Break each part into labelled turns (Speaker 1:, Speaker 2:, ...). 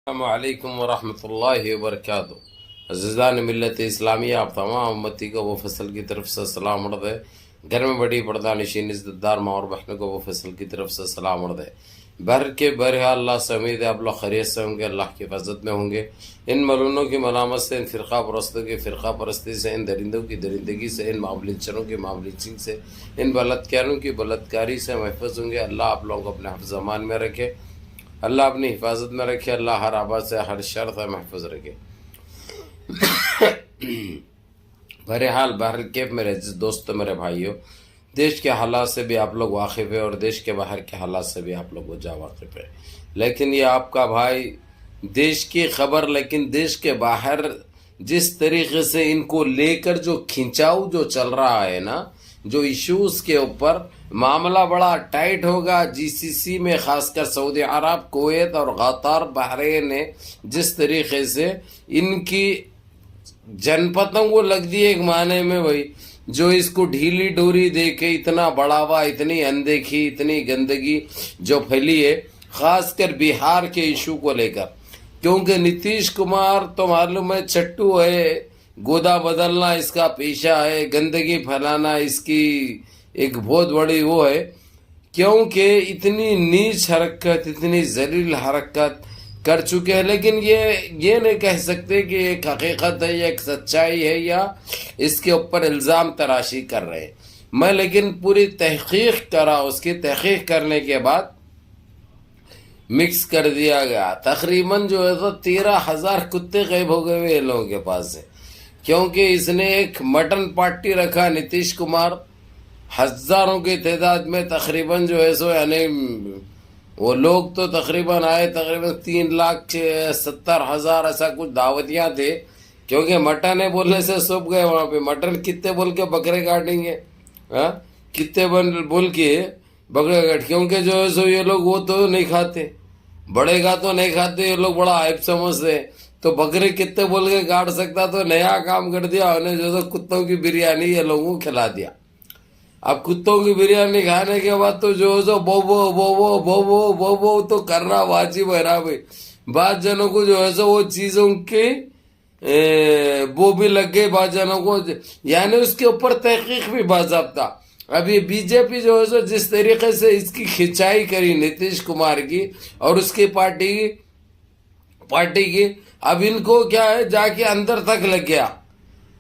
Speaker 1: السلام علیکم ورحمۃ اللہ وبرکاتہ. عزیزان ملت اسلامیہ، آپ تمام امتی کو وہ فصل کی طرف سے سلام عرض ہے. گھر میں بڑی پردہ نشین عزت دار ماں اور بہنوں کو وہ فصل کی طرف سے سلام عرض ہے. بہرحال اللہ سے امید ہے آپ لوگ خیریت سے ہوں گے، اللہ کی حفاظت میں ہوں گے. ان ملونوں کی ملامت سے، ان فرقہ پرستوں کی فرقہ پرستی سے، ان درندوں کی درندگی سے، ان معاملچروں کی معاملچنگ سے، ان بلاتکاروں کی بلاتکاری سے محفوظ ہوں گے. اللہ آپ لوگوں کو اپنے حفظ امان میں رکھے، اللہ اپنی حفاظت میں رکھے، اللہ ہر آباد سے ہر شر سے محفوظ رکھے. بہرحال کیف میرے عزیز دوستو، میرے بھائیو، دیش کے حالات سے بھی آپ لوگ واقف ہیں اور دیش کے باہر کے حالات سے بھی آپ لوگ واقف ہیں. لیکن یہ آپ کا بھائی دیش کی خبر، لیکن دیش کے باہر جس طریقے سے ان کو لے کر جو کھنچاؤ جو چل رہا ہے نا، جو ایشوز کے اوپر معاملہ بڑا ٹائٹ ہوگا. جی سی سی میں خاص کر سعودی عرب، کویت اور قطر، بحرین نے جس طریقے سے ان کی جن پتوں کو لگ دی ایک معنی میں، وہی جو اس کو ڈھیلی ڈوری دے کے اتنا بڑھاوا، اتنی اندیکھی، اتنی گندگی جو پھیلی ہے، خاص کر بہار کے ایشو کو لے کر. کیونکہ نتیش کمار تو معلوم ہے چٹو ہے، گودا بدلنا اس کا پیشہ ہے، گندگی پھیلانا اس کی ایک بہت بڑی وہ ہے. کیونکہ اتنی نیچ حرکت، اتنی ذلیل حرکت کر چکے ہیں. لیکن یہ نہیں کہہ سکتے کہ ایک حقیقت ہے یا ایک سچائی ہے یا اس کے اوپر الزام تراشی کر رہے ہیں. میں لیکن پوری تحقیق کرا، اس کی تحقیق کرنے کے بعد مکس کر دیا گیا. تقریباً جو ہے تو 13,000 کتے غائب ہو گئے ہوئے لوگوں کے پاس سے. کیونکہ اس نے ایک مٹن پارٹی رکھا نتیش کمار، ہزاروں کی تعداد میں تقریباً جو ہے سو، یعنی وہ لوگ تو تقریباً آئے، تقریباً 3,70,000 ایسا کچھ دعوتیاں تھے. کیونکہ مٹن ہے بولنے سے سب گئے وہاں پہ. مٹن کتے بول کے بکرے کاٹیں گے، کتے بول کے بکرے کاٹ. کیونکہ جو ہے سو یہ لوگ وہ تو نہیں کھاتے، بڑے کا تو نہیں کھاتے، یہ لوگ بڑا عیب سمجھتے. تو بکرے کتے بول کے کاٹ سکتا، تو نیا کام کر دیا انہیں، جو ہے کتوں کی بریانی یہ لوگوں کو کھلا دیا. اب کتوں کی بریانی کھانے کے بعد تو جو ہے سو بو بو بو بو بو بو بو بو تو کرنا واجب ہے نا بھائی. بعض جنوں کو جو ہے سو وہ چیزوں کی وہ بھی لگ گئی، بعض جنوں کو، یعنی اس کے اوپر تحقیق بھی باضابطہ. اب یہ بی جے پی جو ہے سو جس طریقے سے اس کی کھنچائی کری نتیش کمار کی اور اس کی پارٹی کی، اب ان کو کیا ہے، جا کے اندر تک لگ گیا،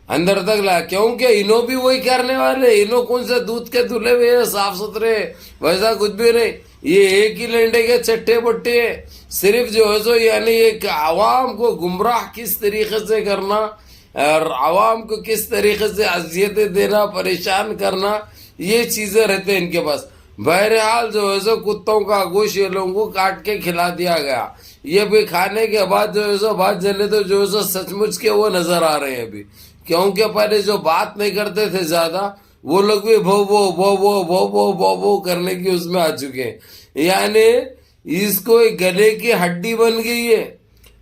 Speaker 1: اندر تک لگا. کیونکہ انہوں بھی وہی کرنے والے. انہوں کون سے دودھ کے دھلے ہوئے صاف ستھرے، ویسا کچھ بھی نہیں. یہ ایک ہی لنڈے کے چٹے بٹے ہیں. صرف جو ہے سو یعنی ایک عوام کو گمراہ کس طریقے سے کرنا اور عوام کو کس طریقے سے اذیتیں دینا، پریشان کرنا، یہ چیزیں رہتے ہیں ان کے پاس. بہرحال جو ہے سو کتوں کا گوشت یہ لوگوں کو کاٹ کے کھلا دیا گیا. یہ بھی کھانے کے بعد جو ہے سو بات جنے تو جو ہے سو سچ مچ کے وہ نظر آ رہے ہیں ابھی. کیونکہ پہلے جو بات نہیں کرتے تھے زیادہ، وہ لوگ بھی بھو بھو بھو بھو بھو بھو بھو بھو کرنے کی اس میں آ چکے ہیں. یعنی اس کو ایک گلے کی ہڈی بن گئی ہے.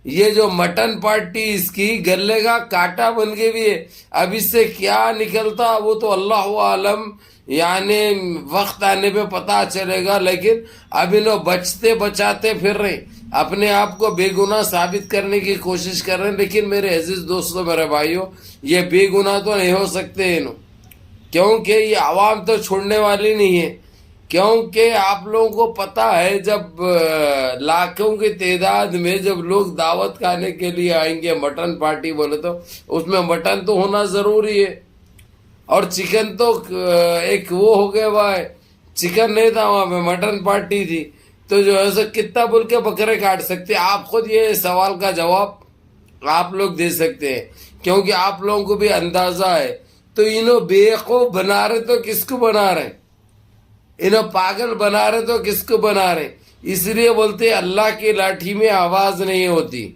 Speaker 1: یہ جو مٹن پارٹی اس کی گلے کا کانٹا بن گئی بھی ہے. اب اس سے کیا نکلتا وہ تو اللہ عالم، یعنی وقت آنے پہ پتہ چلے گا. لیکن اب انہوں بچتے بچاتے پھر رہے، اپنے آپ کو بے گناہ ثابت کرنے کی کوشش کر رہے ہیں. لیکن میرے عزیز دوستو، میرے بھائیوں، یہ بے گناہ تو نہیں ہو سکتے انہوں، کیونکہ یہ عوام تو چھوڑنے والی نہیں ہے. کیونکہ آپ لوگوں کو پتہ ہے، جب لاکھوں کی تعداد میں جب لوگ دعوت کھانے کے لیے آئیں گے، مٹن پارٹی بولے تو اس میں مٹن تو ہونا ضروری ہے. اور چکن تو ایک وہ ہو گیا بھائی، چکن نہیں تھا وہاں پہ، مٹن پارٹی تھی. تو جو ہے سو کتنا بول کے بکرے کاٹ سکتے؟ آپ خود یہ سوال کا جواب آپ لوگ دے سکتے ہیں، کیونکہ آپ لوگوں کو بھی اندازہ ہے. تو انہوں بیوقوف بنا رہے تو کس کو بنا رہے؟ انہوں پاگل بنا رہے تو کس کو بنا رہے؟ اس لیے بولتے ہیں اللہ کی لاٹھی میں آواز نہیں ہوتی،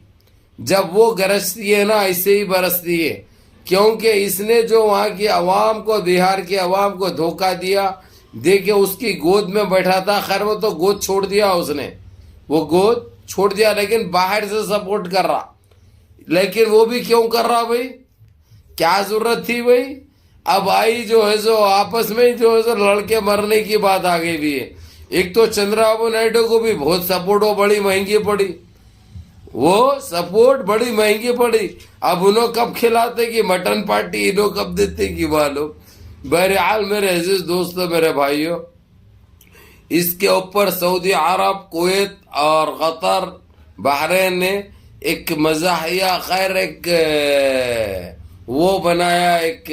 Speaker 1: جب وہ گرجتی ہے نا ایسے ہی برستی ہے. کیونکہ اس نے جو وہاں کی عوام کو، بہار کی عوام کو دھوکہ دیا، دیکھے اس کی گود میں بیٹھا تھا. خیر وہ تو گود چھوڑ دیا، اس نے وہ گود چھوڑ دیا، لیکن باہر سے سپورٹ کر رہا. لیکن وہ بھی کیوں کر رہا بھائی؟ کیا ضرورت تھی بھائی؟ اب آئی جو ہے سو آپس میں جو ہے سو لڑکے مرنے کی بات آ گئی بھی ہے. ایک تو چندرا بابو نائیڈو کو بھی بہت سپورٹ ہو، بڑی مہنگی پڑی. وہ سپورٹ بڑی مہنگی پڑی. اب انہوں کب کھلاتے کہ مٹن پارٹی انہوں کب دیتے کہ معلوم. بہرحال میرے عزیز دوستو میرے بھائیوں، اس کے اوپر سعودی عرب، کویت اور قطر، بحرین نے ایک مزاحیہ خیر ایک وہ بنایا، ایک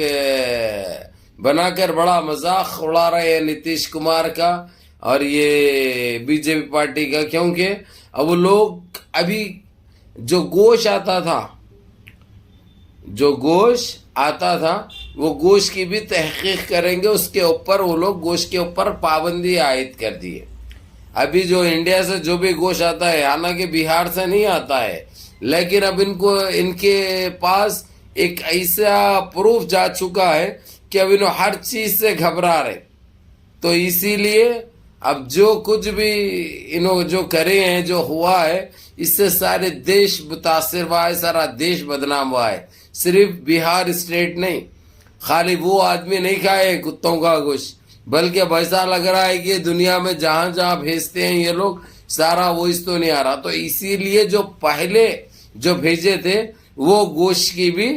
Speaker 1: بنا کر بڑا مذاق اڑا رہے ہیں نتیش کمار کا اور یہ بی جے پی پارٹی کا. کیونکہ اب وہ لوگ ابھی جو گوشت آتا تھا وہ گوشت کی بھی تحقیق کریں گے. اس کے اوپر وہ لوگ گوشت کے اوپر پابندی عائد کر دی ہے. ابھی جو انڈیا سے جو بھی گوشت آتا ہے، حالانکہ بہار سے نہیں آتا ہے، لیکن اب ان کے پاس ایک ایسا پروف جا چکا ہے کہ اب انہوں ہر چیز سے گھبرا رہے. تو اسی لیے اب جو کچھ بھی انہوں جو کرے ہیں، جو ہوا ہے، اس سے سارے دیش متاثر ہوا ہے، سارا دیش بدنام ہوا ہے. صرف بہار اسٹیٹ نہیں، خالی وہ آدمی نہیں کھائے کتوں کا گوشت، بلکہ ایسا لگ رہا ہے کہ دنیا میں جہاں جہاں بھیجتے ہیں یہ لوگ سارا وہی تو نہیں آ رہا. تو اسی لیے جو پہلے جو بھیجے تھے وہ گوشت کی بھی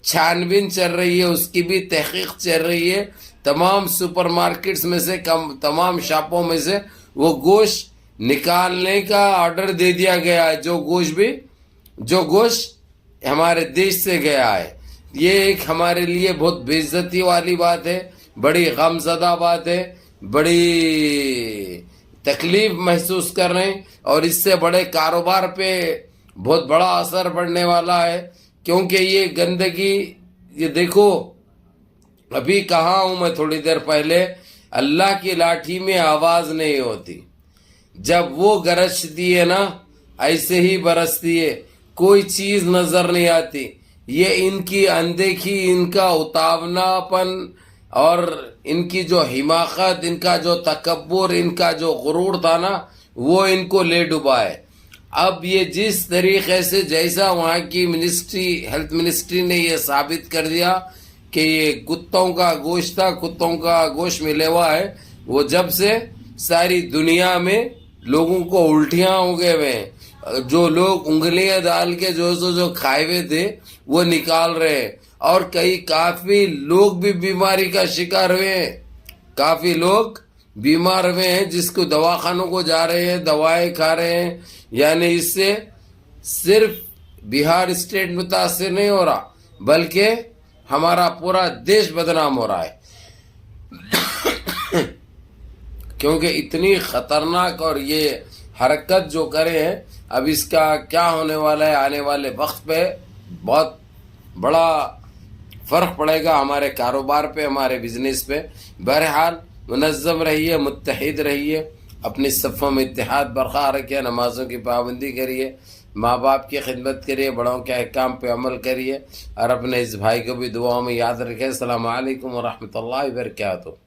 Speaker 1: چھان بین چل رہی ہے، اس کی بھی تحقیق چل رہی ہے. تمام سپر مارکیٹس میں سے تمام شاپوں میں سے وہ گوشت نکالنے کا آرڈر دے دیا گیا ہے، جو گوشت ہمارے دیش سے گیا ہے. یہ ایک ہمارے لیے بہت بے عزتی والی بات ہے، بڑی غم زدہ بات ہے، بڑی تکلیف محسوس کر رہے ہیں، اور اس سے بڑے کاروبار پہ بہت بڑا اثر پڑنے والا ہے. کیونکہ یہ گندگی، یہ دیکھو ابھی کہا ہوں میں تھوڑی دیر پہلے، اللہ کی لاٹھی میں آواز نہیں ہوتی. جب وہ گرجتی ہے نا ایسے ہی برستی ہے، کوئی چیز نظر نہیں آتی. یہ ان کی اندیکھی، ان کا اتاونا پن اور ان کی جو حماقت، ان کا جو تکبر، ان کا جو غرور تھا نا، وہ ان کو لے ڈوبا ہے. اب یہ جس طریقے سے جیسا وہاں کی ہیلتھ منسٹری نے یہ ثابت کر دیا کہ یہ کتوں کا گوشت تھا، کتوں کا گوشت ملے ہوا ہے، وہ جب سے ساری دنیا میں لوگوں کو الٹیاں ہو گئے ہوئے ہیں. جو لوگ انگلیاں ڈال کے جو کھائے ہوئے تھے وہ نکال رہے ہیں، اور کافی لوگ بھی بیماری کا شکار ہوئے ہیں. کافی لوگ بیمار ہوئے ہیں جس کو دواخانوں کو جا رہے ہیں، دوائیں کھا رہے ہیں. یعنی اس سے صرف بہار اسٹیٹ متاثر نہیں ہو رہا بلکہ ہمارا پورا دیش بدنام ہو رہا ہے. کیونکہ اتنی خطرناک اور یہ حرکت جو کرے ہیں، اب اس کا کیا ہونے والا ہے آنے والے وقت پہ بہت بڑا فرق پڑے گا ہمارے کاروبار پہ، ہمارے بزنس پہ. بہرحال منظم رہیے، متحد رہیے، اپنی صفوں میں اتحاد برقرار رکھیے، نمازوں کی پابندی کریے، ماں باپ کی خدمت کریے، بڑوں کے احکام پہ عمل کریے، اور اپنے اس بھائی کو بھی دعاؤں میں یاد رکھیں. السلام علیکم ورحمۃ اللہ وبرکاتہ.